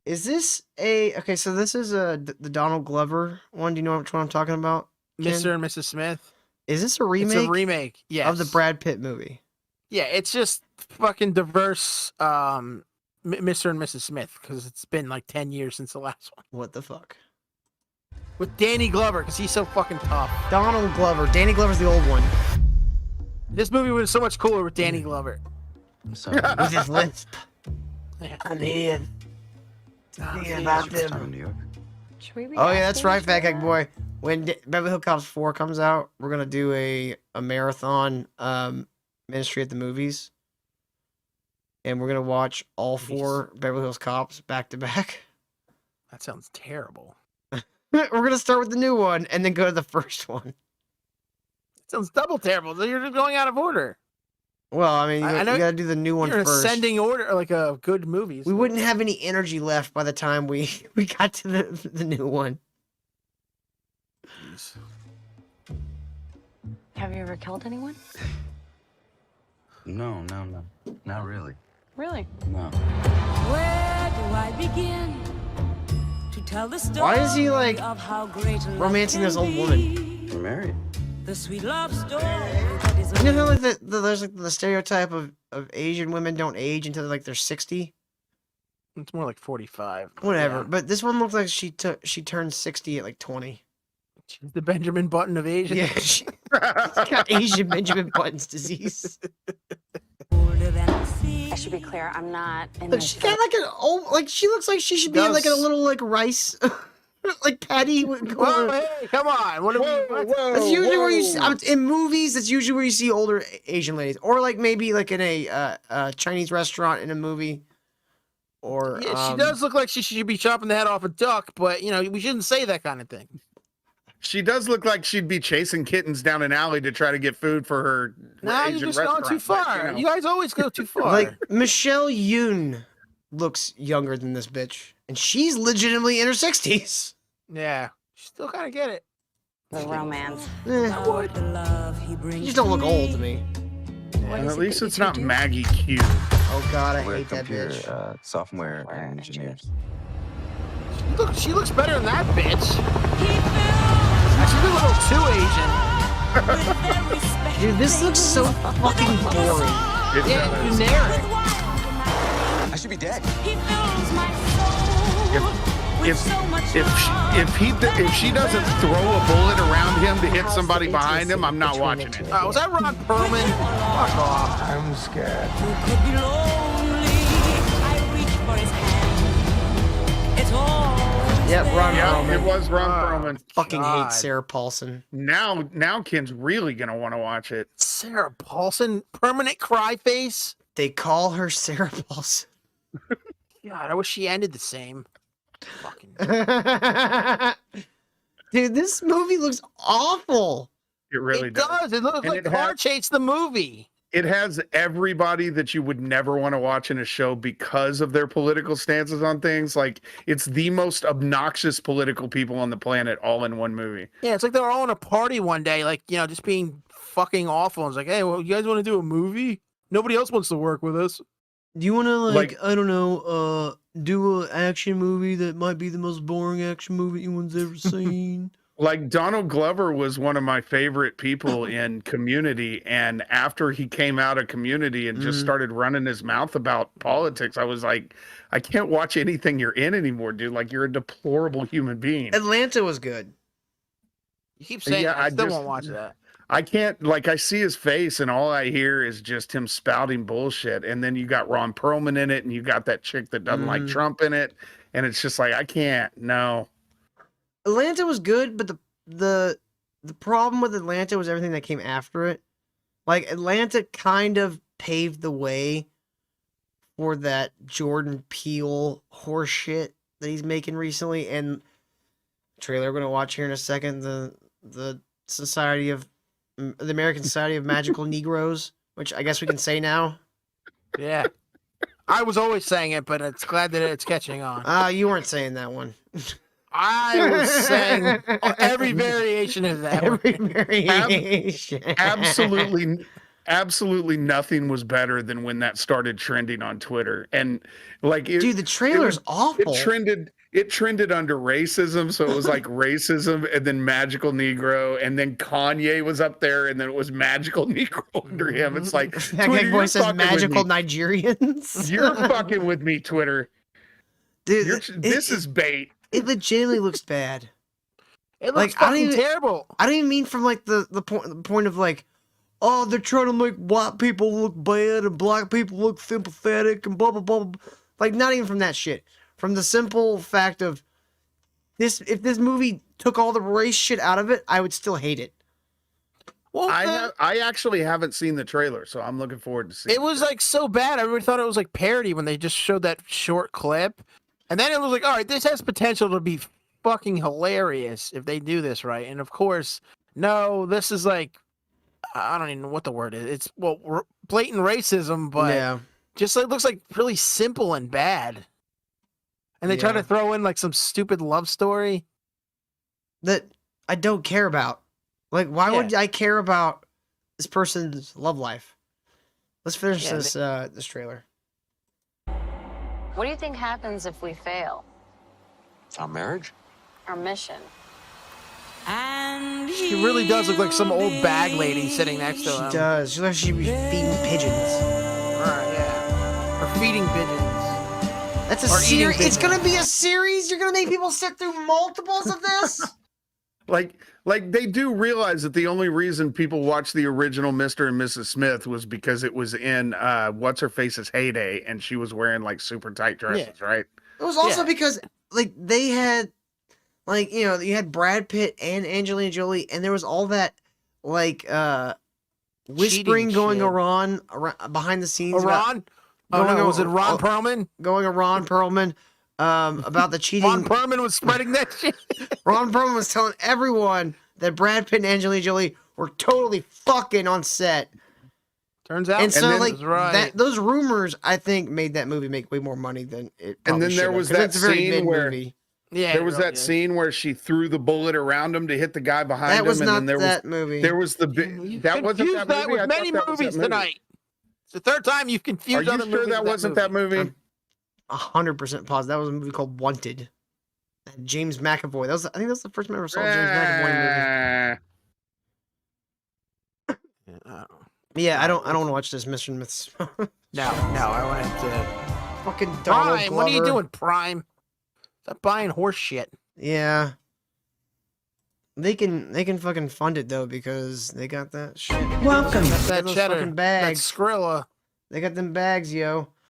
Is this okay? So this is the Donald Glover one. Do you know which one I'm talking about, Ken? Mr. and Mrs. Smith. Is this a It's a remake remake. Yes. of the Brad Pitt movie? Yeah, it's just fucking diverse. Mr. and Mrs. Smith, because it's been like 10 years since the last one. What the fuck? With Danny Glover, because he's so fucking tough. Donald Glover. Danny Glover's the old one. This movie was so much cooler with Danny Glover. I'm sorry. With his lisp. Yeah. I'm here. Thinking about Time in them. New York. Should we Oh react yeah, that's to right, each Fat Cake other? Boy. When Beverly Hills Cops 4 comes out, we're gonna do a marathon Ministry at the Movies. And we're gonna watch all 4 Beverly Hills Cops back to back. That sounds terrible. We're gonna start with the new one and then go to the first one. It sounds double terrible. You're just going out of order. Well, I mean, I you know- gotta do the new one You're in first. ascending order, like a good movie. We wouldn't have any energy left by the time we got to the new one. Jeez. Have you ever killed anyone? No, not really. Really? No. Where do I begin to tell the story? Why is he, like, of how great love romancing can this old be? woman? You're married. The sweet love story that is You know how like there's like the stereotype of Asian women don't age until like they're 60? It's more like 45. Whatever. Yeah. But this one looks like she turned 60 at like 20. She's the Benjamin Button of Asia. Yeah, she's got Asian Benjamin Button's disease. older than the sea. I should be clear, I'm not in Look, this. she got like an old, like she looks like she should be in like a Does. little like rice, like patty. With Whoa, hey, come on. What are we? That's usually where you see, in movies. That's usually where you see older Asian ladies, or like maybe like in a Chinese restaurant in a movie. Or Yeah, she does look like she should be chopping the head off a duck, but you know we shouldn't say that kind of thing. She does look like she'd be chasing kittens down an alley to try to get food for her Now Asian you're just going too restaurant, far. but, You guys always go too far. like Michelle Yoon looks younger than this bitch, and she's legitimately in her 60s. yeah, you still kind of get it. The romance. Eh, The love he brings you just don't look to old to me. me. And at least it's not Maggie Q. Oh god, I We're hate that computer bitch. software and engineers. She looks better than that bitch. He fills She's a little too Asian. with every respect. Dude, this looks so fucking boring. It Yeah, does. generic. I should be dead. He fills my soul with If so much if love. if she doesn't throw a bullet around him to hit somebody behind him, I'm not watching it. Was that Ron Perlman? Fuck off. I'm scared. Who could be lonely? I reach for his hand. It's all. Yep, Ron Yeah, Perlman. it was Ron Perlman. Fucking God. hate Sarah Paulson. Now Ken's really gonna want to watch it. Sarah Paulson, permanent cry face. They call her Sarah Paulson. God, I wish she ended the same. Fucking. Dude, this movie looks awful. It really It does. It looks And like it has- car chase the movie. It has everybody that you would never want to watch in a show because of their political stances on things. Like, it's the most obnoxious political people on the planet all in one movie. Yeah, it's like they were all in a party one day, like, you know, just being fucking awful. It's like, hey, well, you guys want to do a movie? Nobody else wants to work with us. Do you want to Like- I don't know, do an action movie that might be the most boring action movie anyone's ever seen? Like, Donald Glover was one of my favorite people in Community, and after he came out of Community and just Mhm. started running his mouth about politics, I was like, I can't watch anything you're in anymore, dude. Like, you're a deplorable human being. Atlanta was good. You keep saying Yeah, that, I I still just- won't watch that. I can't, like, I see his face and all I hear is just him spouting bullshit. And then you got Ron Perlman in it, and you got that chick that doesn't like Mhm. Trump in it. And it's just like, I can't, no. Atlanta was good, but the problem with Atlanta was everything that came after it. Like Atlanta kind of paved the way for that Jordan Peele horse shit that he's making recently, and trailer we're gonna watch here in a second, the Society of the American Society of Magical Negroes, which I guess we can say now. Yeah. I was always saying it, but it's glad that it's catching on. You weren't saying that one. I was saying every variation of that. Every one. variation. Absolutely, absolutely nothing was better than when that started trending on Twitter. And like, Dude, the trailer's awful. It trended under racism, so it was like racism, and then magical Negro, and then Kanye was up there, and then it was magical Negro under him. It's like, That Twitter, boy you're says fucking with magical me. Nigerians. You're fucking with me, Twitter. Dude, This is bait. it legitimately looks bad. It Like, looks I don't fucking even- terrible. I don't even mean from like the point of like, oh, they're trying to make white people look bad and black people look sympathetic and blah blah blah. Blah. Like, not even from that shit. From the simple fact of this, if this movie took all the race shit out of it, I would still hate it. Well, I actually haven't seen the trailer, so I'm looking forward to seeing it was like so bad. Everybody thought it was like parody when they just showed that short clip, and then it was like, all right, this has potential to be fucking hilarious if they do this right. And of course, no, this is like, I don't even know what the word is. It's blatant racism, but yeah, just like looks like really simple and bad. And they try Yeah. to throw in like some stupid love story. that I don't care about. Like, why would I care about this person's love life? Let's finish Yeah, this trailer. What do you think happens if we fail Our marriage? our mission? And She really does look like some old bag lady sitting next to She him. does. She looks like she'd be feeding pigeons. Right, yeah. Or feeding pigeons. That's a Or eating series. It's pigeons. gonna be a series. You're gonna make people sit through multiples of this. Like they do realize that the only reason people watched the original Mr. and Mrs. Smith was because it was in what's her face's heyday, and she was wearing like super tight dresses, right? It was also Yeah. because like they had, like, you know, you had Brad Pitt and Angelina Jolie, and there was all that like whispering Cheating going shit. around behind the scenes. about- Ron? Oh going no, on- was it Ron oh, Perlman? going around Perlman about the cheating. Ron Perlman was spreading that shit. Ron Perlman was telling everyone that Brad Pitt and Angelina Jolie were totally fucking on set. Turns out, And so, then- like, was right. that those rumors, I think, made that movie make way more money than it. And then probably there should was have, 'cause that it's a very scene mid where- movie. yeah, There it was really that is. scene where she threw the bullet around him to hit the guy behind That him, was and not then that movie. there was the You that wasn't confused that movie. with I many thought that was that movies movie. tonight. It's the third time you've Are confused you other sure movies that with wasn't that movie? 100% positive. That was a movie called Wanted. James McAvoy. I think that's the first time I ever saw a James McAvoy movie. Ah, Yeah, I don't want to watch this Mr. Myths. No, I wanted to. Fucking Donald Prime, what are you Glover. doing, Prime? Stop buying horse shit. Yeah. They can fucking fund it though because they got that shit. Welcome. That those cheddar, fucking that bags. Skrilla. They got them bags, yo.